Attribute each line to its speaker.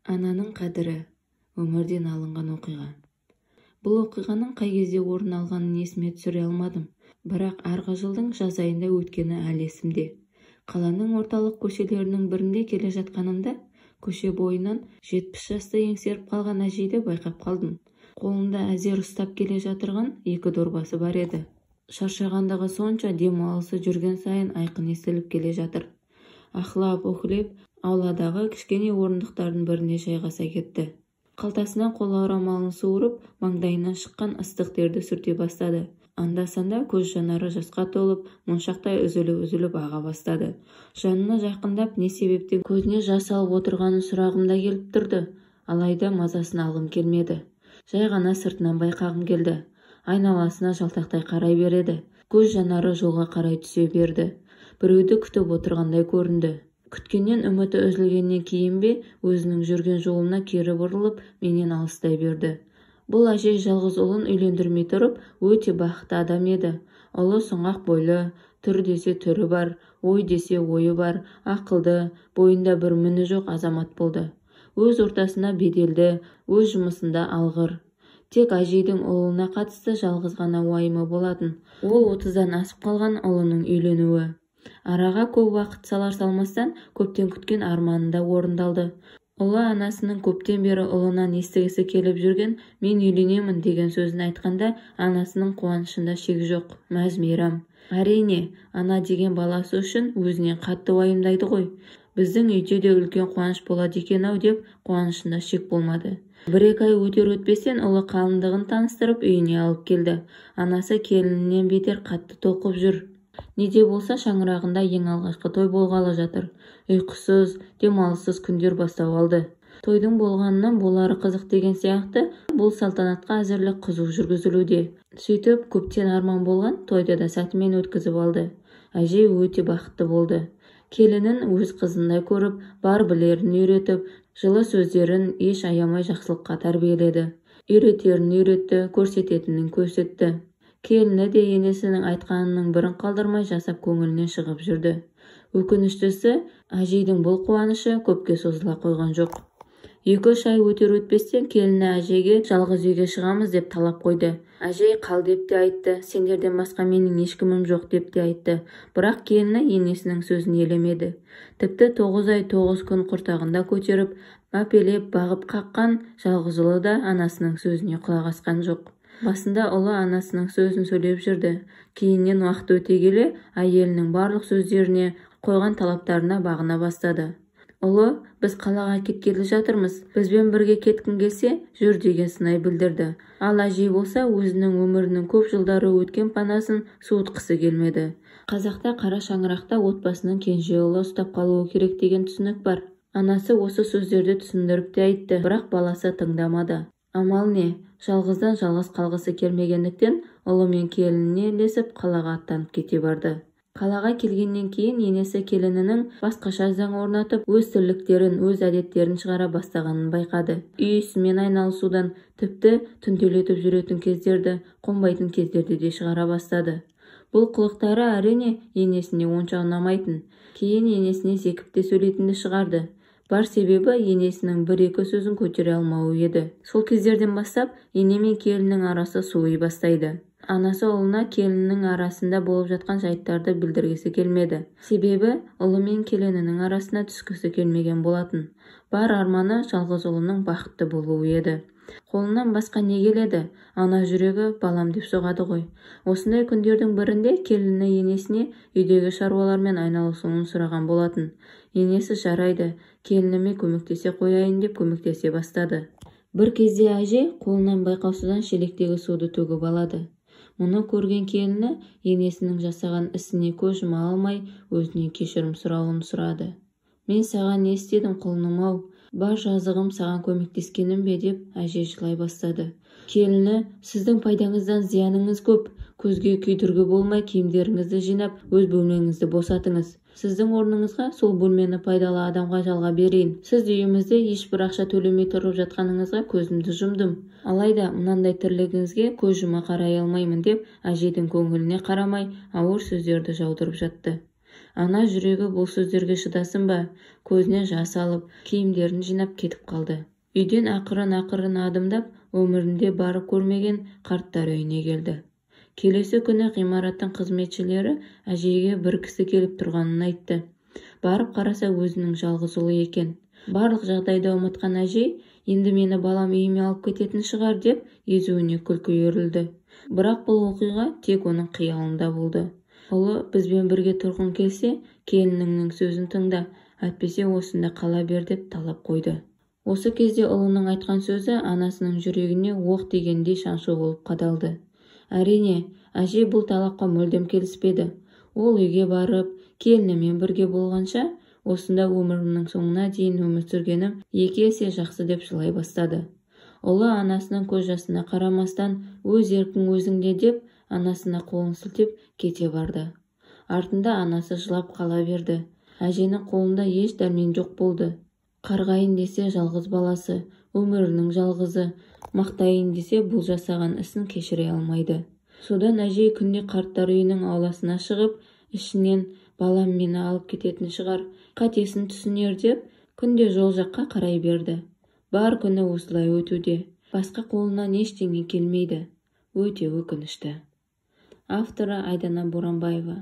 Speaker 1: Ананың қадірі. Өмірден алынған оқиға. Бұл оқиғаның қай кезде орын алғанын есіме түсіре алмадым. Бірақ арғы жылдың жаз айында өткені әлі есімде. Қаланың орталық көшелерінің бірінде келе жатқанымда, көше бойынан 70 жасты еңсеріп қалған әжейді байқап қалдым. Қолында әзер ұстап келе жатырған 2 дорбасы бар еді. Шаршағандығы сонша демалысы жүрген сайын айқын естіліп келе жатыр. Ахлап-ухлеп ауладағы кішкене орындықтардың біріне жайғаса кетті. Қалтасынан қол орамалын суырып, маңдайынан шыққан ыстық терді сүрте бастады. Анда-санда көз жанары жасқа толып, моншақтай үзіліп аға бастады. Жанына жақындап, не себептен көзіне жас алып отырғанын сұрағымда келіп тұрды. Алайда мазасын алғым келмеді. Жай ғана сыртынан байқағым келді. Айналасына жалтақтай қарай береді. Көз жанары жолға қарай түсе берді. Біреуді күтіп отырғандай көрінді. Күткеннен үміті үзілгеннен кейін бе, өзінің жүрген жолына кері бұрылып, менен алыстай берді. Бұл әжей жалғыз ұлын үйлендірмей тұрып, өте бақытты адам еді. Ұлы сұңғақ бойлы, түр десе түрі бар, ой десе ойы бар, ақылды, бойында бір міні жоқ азамат болды. Өз ортасына беделді, өз жұмысында алғыр. Тек әжейдің ұлына қатысты жалғыз ғана уайымы болатын. Ол 30-дан асып қалған ұлының үйленуі. Араға көп уақыт салар-салмастан көптен күткен арманында орындалды. Ұлы анасының көптен бері ұлынан естігісі келіп жүрген «мен үйленемін» деген сөзін айтқанда, анасының қуанышында шек жоқ, мәз-мейрам. Әрине, ана деген баласы үшін өзінен қатты уайымдайды ғой. Біздің үйде де үлкен қуаныш болады екен-ау деп қуанышында шек болмады. 1-2 ай өтер-өтпестен ұлы қалыңдығын таныстырып үйіне алып келді. Анасы келінінен бетер қатты толқып жүр. Неде болса шаңырағында ең алғашқы той болғалы жатыр. Ұйқысыз, демалыссыз күндер бастау алды. Тойдың болғанынан болары қызық деген сияқты, бұл салтанатқа әзірлік қызу жүргізілуде. Сөйтіп, көптен арман болған тойды да сәтімен өткізіп алды. Әжей өте бақытты болды. Келінін өз қызындай көріп, бар білерін үйретіп, жылы сөздерін еш аямай жақсылыққа тәрбиеледі. Үйретерін үйретті, көрсететінін көрсетті. Келіні де енесінің айтқанының бірін қалдырмай жасап көңілінен шығып жүрді. Өкініштісі, әжейдің бұл қуанышы көпке созыла қойған жоқ. 2-3 ай өтер-өтпестен келіні әжейге жалғыз үйге шығамыз деп талап қойды. Әжей қал деп те айтты, сендерден басқа менің ешкімім жоқ деп те айтты. Бірақ келіні енесінің сөзін елемеді. Тіпті 9 ай 9 күн құртағында көтеріп, мәпелеп, бағып қаққан жалғыз ұлы да анасының сөзіне құлақ асқан жоқ. Басында ұлы анасының сөзін сөйлеп жүрді. Кейіннен уақыт өте келе, әйелінің барлық сөздеріне, қойған талаптарына бағына бастады. Ұлы, біз қалаға кеткелі жатырмыз. Бізбен бірге кеткің келсе, жүр деген сынай білдірді. Ал әжей болса, өзінің өмірінің көп жылдары өткен панасын суытқысы келмеді. Қазақта қара шаңырақта отбасының кенже ұлы ұстап қалуы керек деген түсінік бар. Анасы осы сөздерді түсіндіріп те айтты, бірақ баласы тыңдамады. Амал не? Жалғыздан жалғыз қалғысы келмегендіктен ұлы мен келініне ілесіп қалаға аттанып кете барды. Қалаға келгеннен кейін енесі келінінің басқаша заң орнатып, өз тірліктерін, өз әдеттерін шығара бастағанын байқады. Үй ісімен айналысудан, тіпті түнделетіп жүретін кездерді, қонбайтын кездерді де шығара бастады. Бұл қылықтары әрине енесіне онша ұнамайтын. Кейін енесіне зекіп те сөйлейтінді шығарды. Бар себебі енесінің 1-2 сөзін көтере алмауы еді. Сол кездерден бастап ене мен келіннің арасы суый бастайды. Анасы ұлына келіннің арасында болып жатқан жайттарды білдіргісі келмеді. Себебі ұлы мен келінінің арасына түскісі келмеген болатын. Бар арманы жалғыз ұлының бақытты болуы еді. Қолынан басқа не келеді? Ана жүрегі балам деп соғады ғой. Осындай күндердің бірінде келіні енесіне үйдегі шаруалармен айналысуын сұраған болатын. Енесі жарайды, келініме көмектесе қояйын деп көмектесе бастады. Бір кезде әже қолынан байқаусыздан шелектегі суды төгіп алады. Мұны көрген келіні енесінің жасаған ісіне көз жұма алмай, өзінен кешірім сұрауын сұрады. Мен саған не істедім құлыным-ау? Бар жазығым саған көмектескенім бе деп әже жылай бастады. Келіні, сіздің пайдаңыздан зияныңыз көп. Көзге күйдіргі болмай киімдеріңізді жинап, өз бөлмеңізді босатыңыз. Сіздің орныңызға сол бөлмені пайдалы адамға жалға берейін. Сіз үйімізде ешбір ақша төлемей тұрып жатқаныңызға көзімді жұмдым. Алайда мынандай тірлігіңізге көз жұма қарай алмаймын деп әжейдің көңіліне қарамай ауыр сөздерді жаудырып жатты. Ана жүрегі бұл сөздерге шыдасын ба, көзіне жас алып, киімдерін жинап кетіп қалды. Үйден ақырын адымдап, өмірінде барып көрмеген қарттар үйіне келді. Келесі күні ғимараттың қызметшілері әжейге бір кісі келіп тұрғанын айтты. Барып қараса өзінің жалғыз ұлы екен. Барлық жағдайды ұмытқан әжей, енді мені балам үйіме алып кететін шығар деп, езуіне күлкі үйірілді. Бірақ бұл оқиға тек оның қиялында болды. Ұлы, бізбен бірге тұрғың келсе, келініңнің сөзін тыңда, әйтпесе осында қала бер деп талап қойды. Осы кезде ұлының айтқан сөзі анасының жүрегіне оқ дегендей шаншу болып қадалды. Әрине, әже бұл талапқа мүлдем келіспеді. Ол үйге барып, келінімен бірге болғанша, осында өмірімнің соңына дейін өмір сүргенім 2 есе жақсы деп жылай бастады. Ұлы анасының көз жасына қарамастан, өз еркің өзіңде деп, анасына қолын сілтеп кете барды. Артында анасы жылап қала берді. Әженің қолында еш дәрмен жоқ болды. Қарғайын десе жалғыз баласы, өмірінің жалғызы, мақтайын десе бұл жасаған ісін кешіре алмайды. Содан әжей күнде қарттар үйінің ауласына шығып, ішінен балам мені алып кететін шығар, қатесін түсінер деп, күнде жол жаққа қарай берді. Бар күні осылай өтуде. Басқа қолынан ештеңе келмейді. Өте өкінішті. Авторы Айдана Боранбаева.